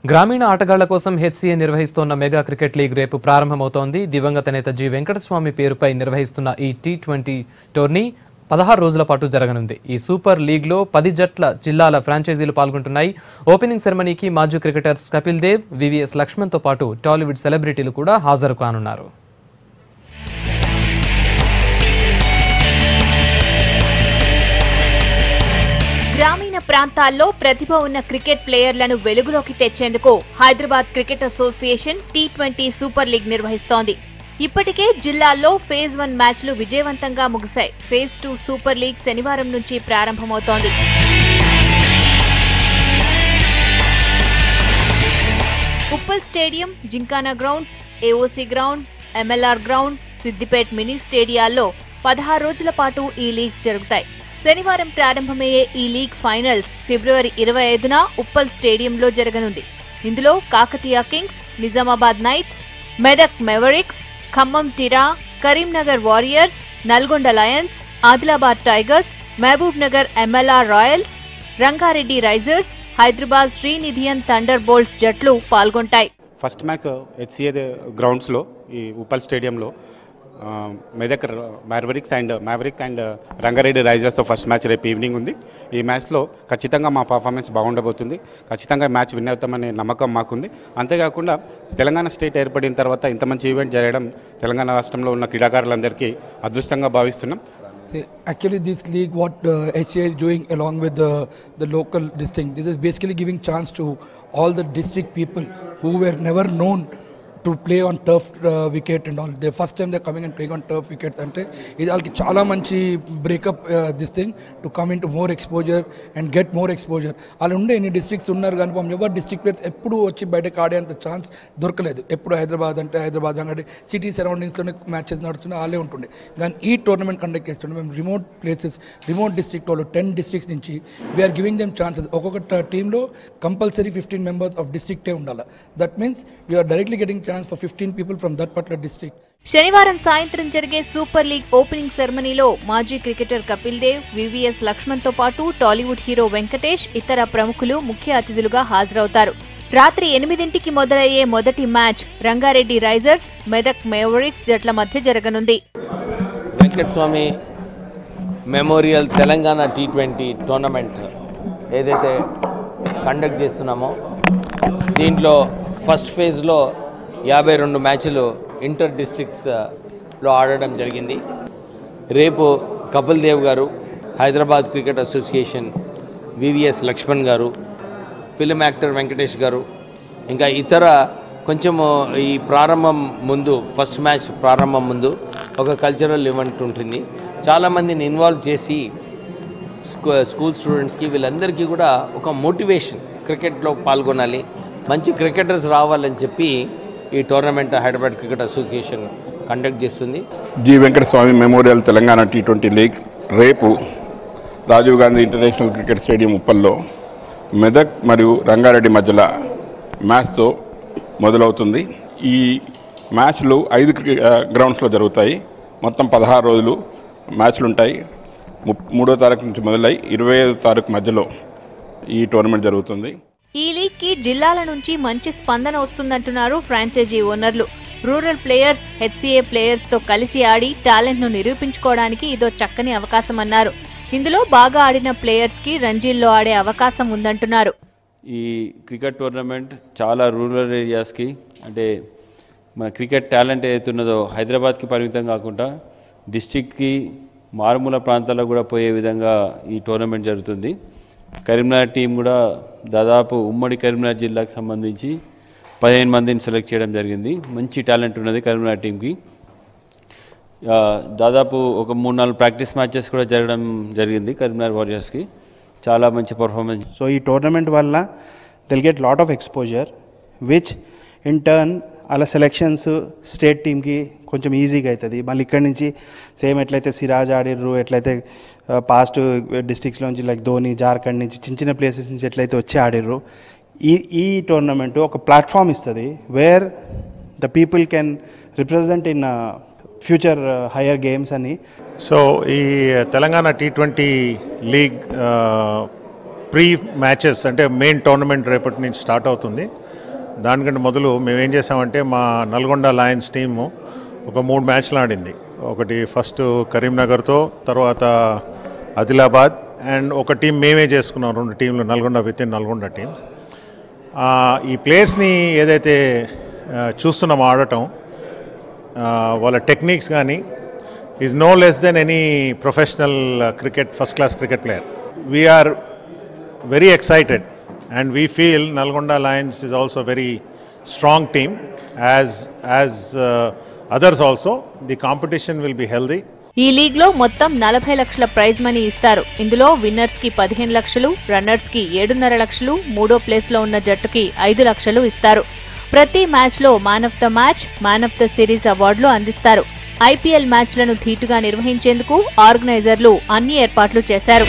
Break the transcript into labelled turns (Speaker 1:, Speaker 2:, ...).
Speaker 1: గ్రామీణ ఆటగాళ్ల కోసం హెచ్సీఏ నిర్వహిస్తున్న మెగా క్రికెట్ లీగ్ రేపు ప్రారంభమవుతోంది. దివంగత నేత జి వెంకటస్వామి పేరుపై నిర్వహిస్తున్న ఈ టీ20 టోర్నీ 16 రోజుల పాటు జరగనుంది. ఈ సూపర్ లీగ్లో 10 జట్ల జిల్లాల ఫ్రాంచైజీలు పాల్గొంటున్నాయి. ఓపెనింగ్ సెరమనీకి మాజీ క్రికెటర్స్ కపిల్ దేవ్, వివిఎస్ లక్ష్మణ్తో పాటు టాలీవుడ్ సెలబ్రిటీలు కూడా హాజరు కానున్నారు.
Speaker 2: గ్రామీణ ప్రాంతాల్లో ప్రతిభ ఉన్న క్రికెట్ ప్లేయర్లను వెలుగులోకి తెచ్చేందుకు Hyderabad cricket association T20 super league నిర్వహిస్తోంది. ఇప్పటికే జిల్లాల్లో ఫేజ్ 1 మ్యాచ్లు విజయవంతంగా ముగిశాయి. ఫేజ్ 2 సూపర్ లీగ్ శనివారం నుంచి ప్రారంభమవుతోంది. Uppal stadium, Gymkhana grounds, AOC ground, MLR ground, Siddipet mini స్టేడియాల్లో 16 రోజుల పాటు ఈ లీగ్స్ జరుగుతాయి. శనివారం ప్రారంభమయ్యే ఈ లీగ్ ఫైనల్స్ ఫిబ్రవరి 25న ఉప్పల్ స్టేడియంలో జరగనుంది. ఇందులో Kakatiya kings, Nizamabad knights, Medak mavericks, Khammam టిరా, Karimnagar warriors, Nalgonda lions, Adilabad tigers, Mahabubnagar MLR royals, Rangareddy risers, Hyderabad శ్రీనిధియన్ థండర్ బోల్ట్స్ జట్లు పాల్గొంటాయి.
Speaker 3: ఫస్ట్ మ్యాచ్ హెచ్సీఏ గ్రౌండ్స్లో ఈ ఉప్పల్ స్టేడియంలో Medak maverick and Rangareddy రైజర్స్తో first match రేపు ఈవినింగ్ ఉంది. ఈ మ్యాచ్లో ఖచ్చితంగా మా పర్ఫార్మెన్స్ బాగుండబోతుంది. ఖచ్చితంగా మ్యాచ్ విన్ అవుతామనే నమ్మకం మాకుంది. అంతేకాకుండా తెలంగాణ స్టేట్ ఏర్పడిన తర్వాత ఇంత మంచి ఈవెంట్ జరగడం తెలంగాణ రాష్ట్రంలో ఉన్న క్రీడాకారులందరికీ అదృష్టంగా భావిస్తున్నాం.
Speaker 4: Actually, this league, what HCA is doing along with the local this thing, this is basically giving chance to all the district people who were never known to play on turf wicket and all. The first time they're coming and playing on turf wickets ante idi alki chaala manchi break up this thing to come into more exposure and get more exposure. All unde any districts unnar gani pam ever district players eppudu vachi bayata kaade anta chance dorkaledu. Eppudu Hyderabad ante Hyderabad angade city surroundings lone matches nadustuna alle untunde. Gan ee tournament conduct chestunde mem remote places, remote district lo 10 districts nunchi we are giving them chances. Okoka team lo compulsory 15 members of district e undala. That means we are directly getting for 15 people from that particular district.
Speaker 2: శనివారం సాయంత్రం జరిగే super league opening సెరమనీలో మాజీ cricketer Kapil Dev, VVS లక్ష్మణ్తో పాటు Tollywood hero Venkatesh, ఇతర ప్రముఖులు ముఖ్య అతిథులుగా హాజరవుతారు. రాత్రి 8ంటికి మొదలయ్యే మొదటి మ్యాచ్ రంగారెడ్డి రైజర్స్, మెదక్ మేవరిక్స్ జట్ల మధ్య జరగనుంది.
Speaker 5: Venkataswamy memorial Telangana T20 tournament ఏదైతే కండక్ట్ చేస్తున్నామో దీంట్లో ఫస్ట్ ఫేజ్లో 52 మ్యాచ్లు ఇంటర్ డిస్ట్రిక్ట్స్లో ఆడడం జరిగింది. రేపు కపిల్ దేవ్ గారు, Hyderabad cricket association VVS Laxman గారు, ఫిల్మ్ యాక్టర్ వెంకటేష్ గారు, ఇంకా ఇతర కొంచెము ఈ ప్రారంభం ముందు ఫస్ట్ మ్యాచ్ ప్రారంభం ముందు ఒక కల్చరల్ ఈవెంట్ ఉంటుంది. చాలామందిని ఇన్వాల్వ్ చేసి స్కూల్ స్టూడెంట్స్కి వీళ్ళందరికీ కూడా ఒక మోటివేషన్, క్రికెట్లో పాల్గొనాలి, మంచి క్రికెటర్స్ రావాలని చెప్పి ఈ tournament Hyderabad cricket association conduct చేస్తుంది.
Speaker 6: G Venkataswamy memorial Telangana T20 league రేపు Rajiv Gandhi international cricket stadium ఉప్పల్లో మెదక్ మరియు రంగారెడ్డి మధ్యలో మ్యాచ్తో మొదలవుతుంది. ఈ మ్యాచ్లు 5 గ్రౌండ్స్లో జరుగుతాయి. మొత్తం 16 రోజులు మ్యాచ్లు ఉంటాయి. 3వ తారీఖు నుంచి మొదలై 25వ తారీఖు మధ్యలో ఈ టోర్నమెంట్ జరుగుతుంది.
Speaker 2: ఈ లీగ్ కి జిల్లాల నుంచి మంచి స్పందన వస్తుందంటున్నారు ఫ్రాంచైజీ ఓనర్లు. రూరల్ ప్లేయర్స్ హెచ్సీఏ ప్లేయర్స్ తో కలిసి ఆడి టాలెంట్ ను నిరూపించుకోవడానికి ఇదో చక్కని అవకాశం అన్నారు. ఇందులో బాగా ఆడిన ప్లేయర్స్ కి రంజీల్లో ఆడే అవకాశం ఉందంటున్నారు.
Speaker 7: ఈ క్రికెట్ టోర్నమెంట్ చాలా రూరల్ ఏరియాస్కి, అంటే మన క్రికెట్ టాలెంట్ ఏదైతే ఉన్నదో హైదరాబాద్కి పరిమితం కాకుండా డిస్టిక్కి మారుమూల ప్రాంతాల్లో కూడా పోయే విధంగా ఈ టోర్నమెంట్ జరుగుతుంది. కరీంనగర్ టీం కూడా దాదాపు ఉమ్మడి కరీంనగర్ జిల్లాకు సంబంధించి 15 మందిని సెలెక్ట్ చేయడం జరిగింది. మంచి టాలెంట్ ఉన్నది కరీంనగర్ టీంకి. దాదాపు ఒక 3-4 ప్రాక్టీస్ మ్యాచెస్ కూడా జరగడం జరిగింది కరీంనగర్ వారియర్స్కి. చాలా మంచి పర్ఫార్మెన్స్.
Speaker 8: సో ఈ టోర్నమెంట్ వల్ల they'll get lot of exposure which in turn అలా సెలెక్షన్స్ స్టేట్ టీమ్కి కొంచెం ఈజీగా అవుతుంది. మళ్ళీ ఇక్కడి నుంచి సేమ్ ఎట్లయితే సిరాజ్ ఆడిర్రు, ఎట్లయితే పాస్ట్ డిస్ట్రిక్ట్స్లోంచి లైక్ ధోని, జార్ఖండ్ నుంచి చిన్న చిన్న ప్లేసెస్ నుంచి ఎట్లయితే వచ్చి ఆడిర్రు, ఈ టోర్నమెంట్ ఒక ప్లాట్ఫామ్ ఇస్తుంది wear the people can represent in future higher games అని.
Speaker 9: సో ఈ Telangana T20 league pre matches అంటే మెయిన్ టోర్నమెంట్ రేపటి నుంచి స్టార్ట్ అవుతుంది. దానికంటే మొదలు మేము ఏం చేసామంటే మా నల్గొండ లయన్స్ టీము ఒక 3 మ్యాచ్లు ఆడింది. ఒకటి ఫస్ట్ కరీంనగర్తో, తర్వాత ఆదిలాబాద్, అండ్ ఒక టీం మేమే చేసుకున్నాం 2 టీంలు Nalgonda with in Nalgonda teams. ఈ ప్లేయర్స్ని ఏదైతే చూస్తున్నామో ఆడటం, వాళ్ళ టెక్నిక్స్ కానీ is no less than any professional cricket first class cricket player. We are very excited and we feel Nalgonda Lions is also a very strong team as others also. The competition will be healthy.
Speaker 2: ఈ league లో మొత్తం 40 లక్షల prize money ఇస్తారు. ఇందులో winners కి 15 లక్షలు, runners కి 7.5 లక్షలు, మూడో ప్లేస్ లో ఉన్న జట్టుకి 5 లక్షలు ఇస్తారు. ప్రతి మ్యాచ్ లో man of the match, man of the series అవార్డులు అందిస్తారు. ఐపీఎల్ మ్యాచ్లను ధీటుగా నిర్వహించేందుకు ఆర్గనైజర్లు అన్ని ఏర్పాట్లు చేశారు.